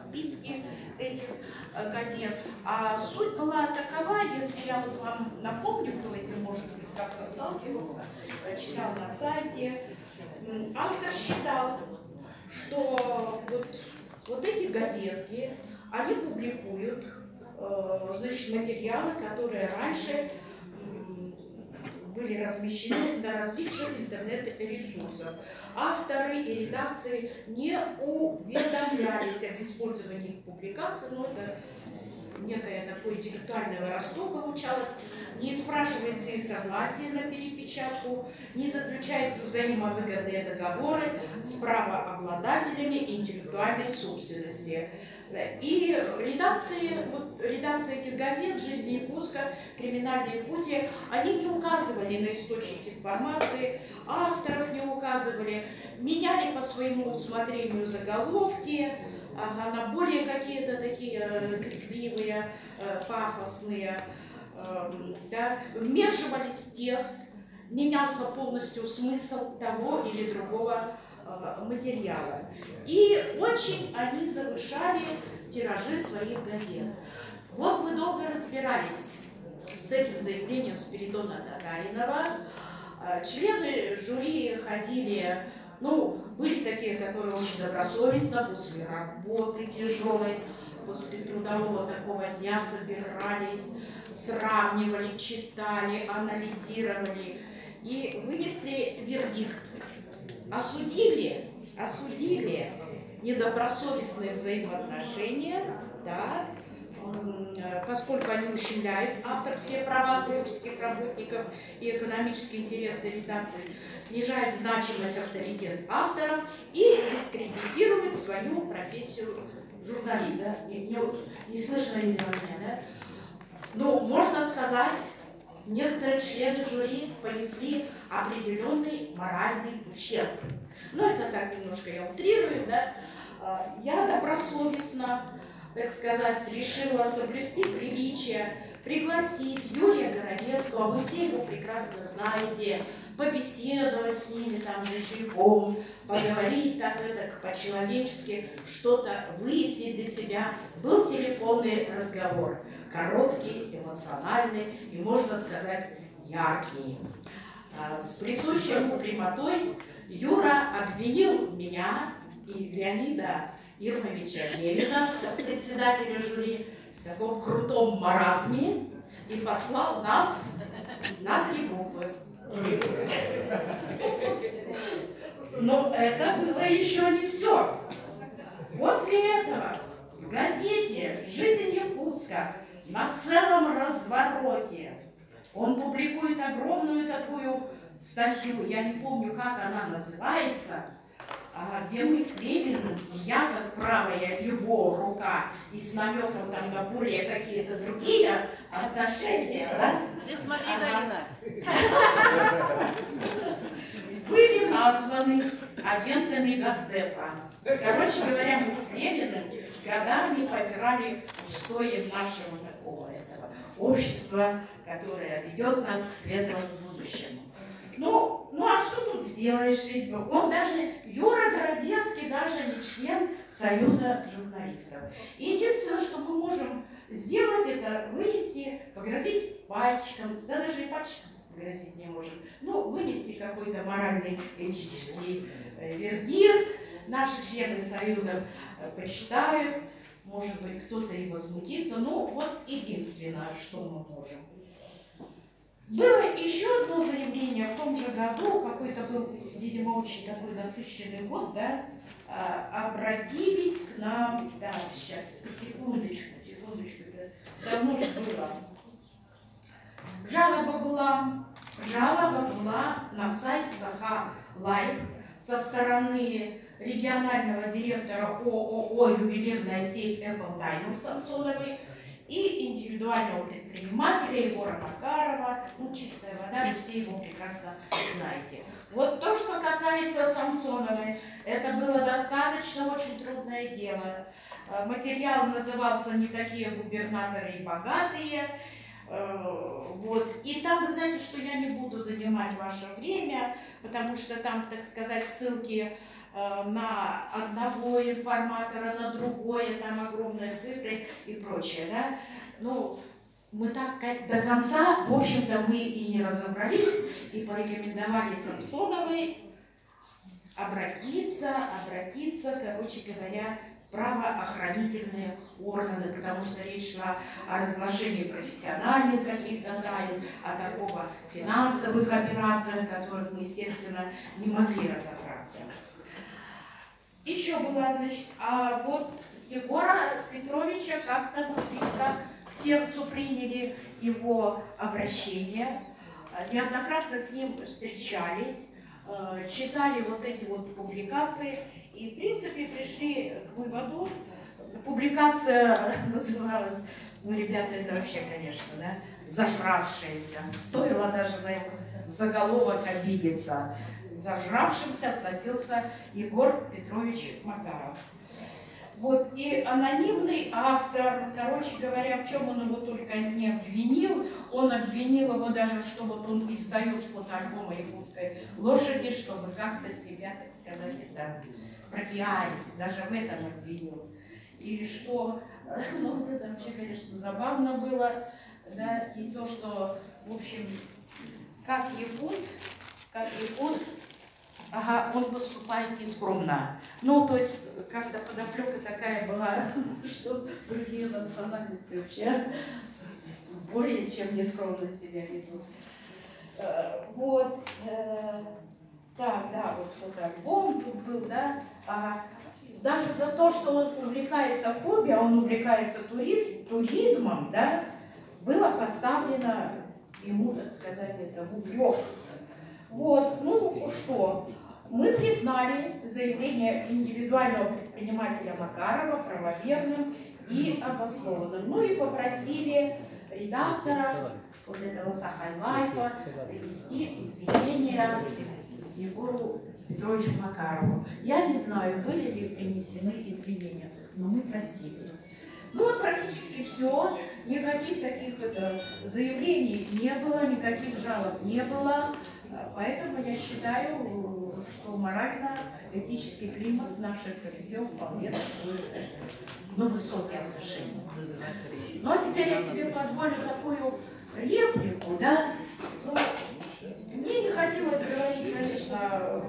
подписки этих газет. А суть была такова, если я вот вам напомню, кто этим, может быть, как-то сталкивался, читал на сайте, автор считал, что вот эти газетки, они публикуют, значит, материалы, которые раньше были размещены на различных интернет-ресурсах. Авторы и редакции не уведомлялись об использовании их публикаций, но это некое такое интеллектуальное воровство получалось. Не спрашивается их согласие на перепечатку, не заключаются взаимовыгодные договоры с правообладателями интеллектуальной собственности. И редакция этих газет «Жизнь Якутска», «Криминальные пути», они не указывали на источники информации, авторов не указывали, меняли по своему усмотрению заголовки, на более какие-то такие крикливые, пафосные, да, вмешивались в текст, менялся полностью смысл того или другого материала. И очень они завышали тиражи своих газет. Вот мы долго разбирались с этим заявлением Спиридона Татаринова. Члены жюри ходили, ну, были такие, которые очень добросовестно после работы тяжелой, после трудового такого дня собирались, сравнивали, читали, анализировали и вынесли вердикт. Осудили недобросовестные взаимоотношения, да, поскольку они ущемляют авторские права творческих работников и экономические интересы редакции, снижают значимость, авторитет авторов и дискредитируют свою профессию журналиста. Не слышно, видимо, меня, да? Ну, можно сказать, некоторые члены жюри понесли определенный моральный ущерб. Ну, это так немножко я утрирую, да. Я добросовестно, так сказать, решила соблюсти приличие, пригласить Юрия Городецкого, вы все его прекрасно знаете, побеседовать с ними там за чайком, поговорить так это по-человечески, что-то выяснить для себя. Был телефонный разговор, короткий, эмоциональный и, можно сказать, яркий. С присущей ему прямотой Юра обвинил меня и Леонида Ирмовича Левина, председателя жюри, в таком крутом маразме и послал нас на 3 буквы. Но это было еще не все. После этого в газете «Жизнь Якутска» на целом развороте он публикует огромную такую статью, я не помню, как она называется, где мы с Левиным, я как правая его рука и с намеком там на более какие-то другие отношения, да? Ты смотри, Галина. Были названы агентами Госдепа. Короче говоря, мы с Левиным годами попирали устои нашего такого этого общества, которое ведет нас к светлому будущему. Ну а что тут сделаешь? Ведь он даже, Юра Городецкий, даже не член Союза журналистов. И единственное, что мы можем сделать, это вынести, погрозить пальчиком, да даже и пальчиком погрозить не можем, ну, вынести какой-то моральный, этический вердикт. Наши члены Союза почитают, может быть, кто-то и возмутится. Ну, вот единственное, что мы можем. Было еще одно заявление в том же году, какой-то был, видимо, очень такой насыщенный год, да, обратились к нам, да, сейчас, секундочку, это давно же было. Жалоба была на сайт Саха Лайф со стороны регионального директора ООО «Ювелирная сеть Apple Diamond» Самсоновой и индивидуального предпринимателя Егора Макарова, ну, «Чистая вода», вы все его прекрасно знаете. Вот то, что касается Самсоновой, это было достаточно очень трудное дело. Материал назывался «Не такие губернаторы и богатые». Вот. И там, вы знаете, что я не буду занимать ваше время, потому что там, так сказать, ссылки на одного информатора, на другое, там огромные цифры и прочее, да. Ну, мы так до конца, в общем-то, мы и не разобрались, и порекомендовали Самсоновой обратиться, короче говоря, в правоохранительные органы, потому что речь шла о разглашении профессиональных каких-то тайн, о торгово-финансовых операциях, в которых мы, естественно, не могли разобраться. Еще была, значит, а вот Егора Петровича как-то близко к сердцу приняли его обращение. Неоднократно с ним встречались, читали вот эти вот публикации и, в принципе, пришли к выводу. Публикация называлась, ну, ребята, это вообще, конечно, да, зажравшаяся. Стоило даже на этот заголовок обидеться. Зажравшимся относился Егор Петрович Макаров. Вот, и анонимный автор, короче говоря, в чем он его только не обвинил, он обвинил его даже, что вот он издает фотоальбомы якутской лошади, чтобы как-то себя, так сказать, это пропиарить, даже в этом обвинил. И что, ну, это вообще, конечно, забавно было, да, и то, что, в общем, как якут, ага, он поступает нескромно. Ну, то есть, как-то подоплека такая была, что другие национальности вообще более чем нескромно себя ведут. Вот, так, да, вот фотоальбом тут был, да. Даже за то, что он увлекается хобби, а он увлекается туризмом, да, было поставлено ему, так сказать, это в упрек. Вот, ну что, мы признали заявление индивидуального предпринимателя Макарова правоверным и обоснованным. Ну и попросили редактора вот этого Сахай-Лайфа привести извинения Егору Петровичу Макарову. Я не знаю, были ли принесены извинения, но мы просили. Ну вот практически все. Никаких таких заявлений не было, никаких жалоб не было. Поэтому я считаю, что морально-этический климат в наших коллективах вполне такой, ну, высокие отношения. Ну а теперь я тебе позволю такую реплику, да? Ну, мне не хотелось говорить, конечно,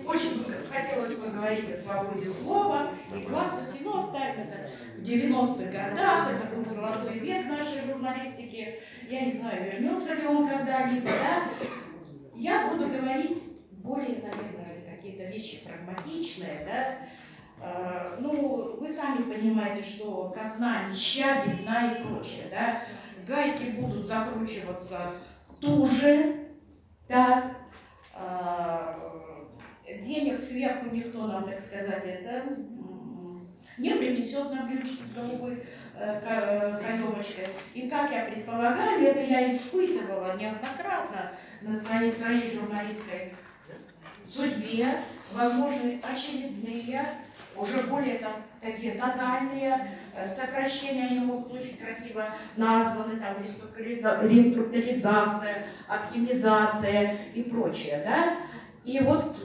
очень хотелось поговорить о свободе слова и гласности, но оставим это в 90-х годах, это был золотой век нашей журналистики. Я не знаю, вернется ли он когда-либо, да? Я буду говорить более, наверное, какие-то вещи прагматичные, да? Ну, вы сами понимаете, что казна нища, бедна и прочее, да? Гайки будут закручиваться туже, да? Денег сверху никто нам, так сказать, это не принесет на блюдечке с голубой каемочкой. И как я предполагаю, это я испытывала неоднократно на своей журналистской судьбе, возможны очередные, уже более там такие тотальные сокращения, они могут очень красиво названы, там реструктуризация, оптимизация и прочее, да? И вот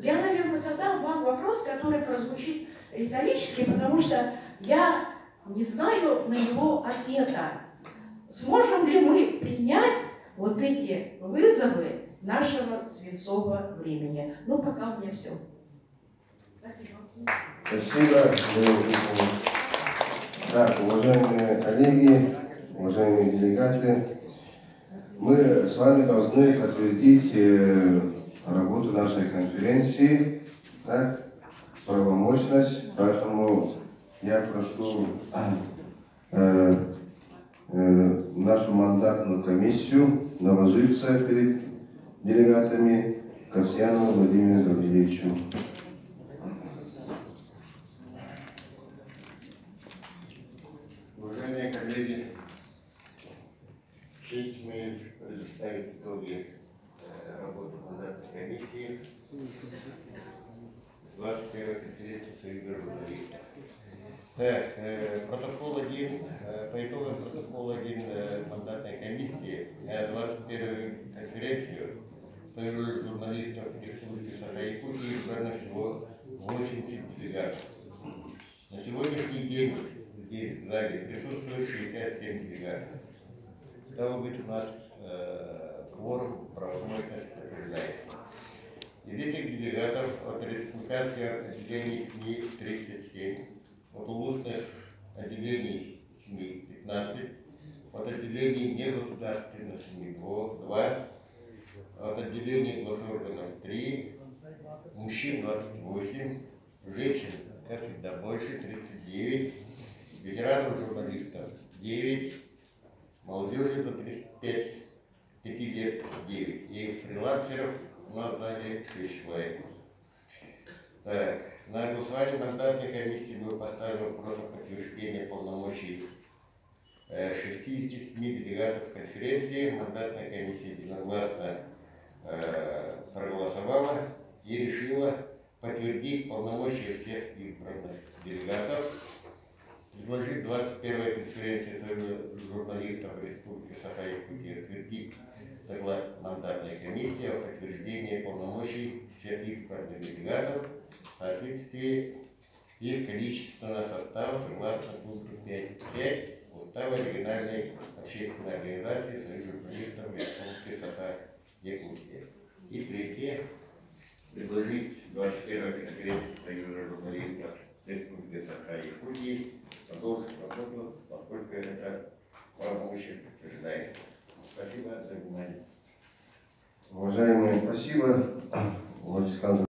я, наверное, задам вам вопрос, который прозвучит риторически, потому что я не знаю на него ответа. Сможем ли мы принять вот эти вызовы нашего свинцового времени? Ну, пока у меня все. Спасибо. Спасибо. Так, уважаемые коллеги, уважаемые делегаты, мы с вами должны подтвердить работу нашей конференции, так, правомощность, поэтому я прошу нашу мандатную комиссию наложиться перед делегатами Касьянову Владимиру Гавриловичу. Уважаемые коллеги, честь мне предоставить итоги работы мандатной комиссии 21-й конференции Союза журналистов. Так, протокол 1, по итогам протокола 1 мандатной комиссии 21-ю конференцию Союза журналистов Республики Саха-Якутии избрано всего 80 делегатов. На сегодняшний день здесь в зале присутствует 67 делегатов. Стало быть, у нас кворум правомочности подтверждается. Из этих делегатов от республиканских отделений СМИ 37, от устных отделений СМИ 15, от отделений негосударственных СМИ 2, от отделений госорганов 3, мужчин 28, женщин, как всегда, больше 39, ветеранов журналистов 9, молодежи до 35 лет 9 и фрилансеров у нас в зале 6 человек. Так, на голосование мандатной комиссии мы поставим вопрос о подтверждении полномочий 67 делегатов конференции. Мандатная комиссия единогласно проголосовала и решила подтвердить полномочия всех избранных делегатов, предложить 21-й конференции журналистов Республики Саха-Якутия утвердить доклад мандатной комиссии о подтверждении полномочий всех избранных делегатов в соответствии их количественного состава согласно пункту 5.5 Устава региональной общественной организации Союз журналистов Республики Саха-Якутия. И третье, предложить 21-й конференции Союза журналистов Республики Саха-Якутии продолжить работу, поскольку это полномочия подтверждается. Спасибо за внимание. Уважаемые, спасибо, Владислав.